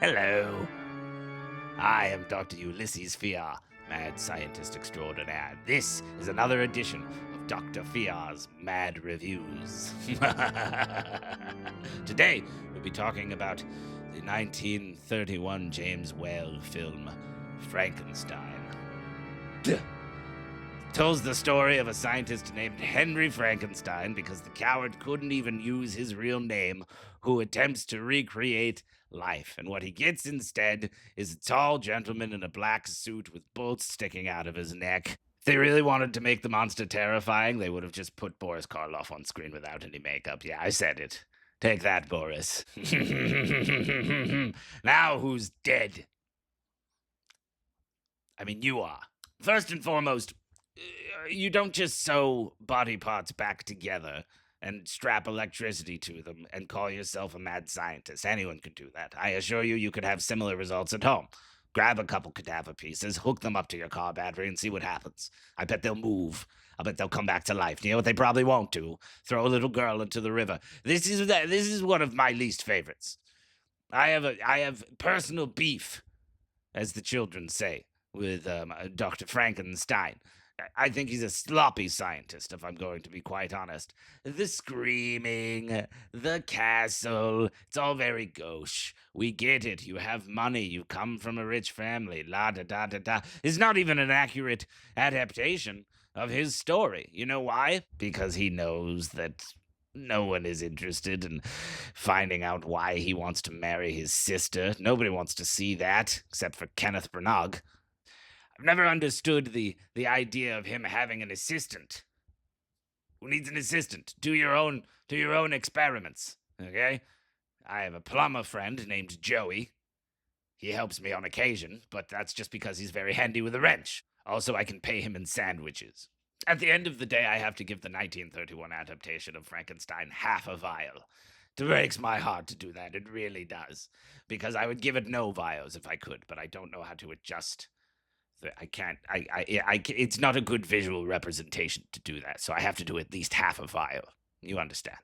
Hello. I am Dr. Ulysses FeAr, mad scientist extraordinaire. This is another edition of Dr. FeAr's Mad Reviews. Today, we'll be talking about the 1931 James Whale film, Frankenstein. Tells the story of a scientist named Henry Frankenstein, because the coward couldn't even use his real name, who attempts to recreate life. And what he gets instead is a tall gentleman in a black suit with bolts sticking out of his neck. If they really wanted to make the monster terrifying, they would have just put Boris Karloff on screen without any makeup. Yeah, I said it. Take that, Boris. Now who's dead? I mean, you are. First and foremost, you don't just sew body parts back together and strap electricity to them and call yourself a mad scientist. Anyone could do that. I assure you, you could have similar results at home. Grab a couple cadaver pieces, hook them up to your car battery, and see what happens. I bet they'll move. I bet they'll come back to life. You know what they probably won't do? Throw a little girl into the river. This is one of my least favorites. I have personal beef, as the children say, with Dr. Frankenstein. I think he's a sloppy scientist, if I'm going to be quite honest. The screaming, the castle, it's all very gauche. We get it. You have money. You come from a rich family. La da da da da. It's not even an accurate adaptation of his story. You know why? Because he knows that no one is interested in finding out why he wants to marry his sister. Nobody wants to see that, except for Kenneth Branagh. I've never understood the idea of him having an assistant. Who needs an assistant? Do your own experiments, okay? I have a plumber friend named Joey. He helps me on occasion, but that's just because he's very handy with a wrench. Also, I can pay him in sandwiches. At the end of the day, I have to give the 1931 adaptation of Frankenstein half a vial. It breaks my heart to do that. It really does. Because I would give it no vials if I could, but I don't know how to adjust. I can't. It's not a good visual representation to do that, so I have to do at least half a vial. You understand?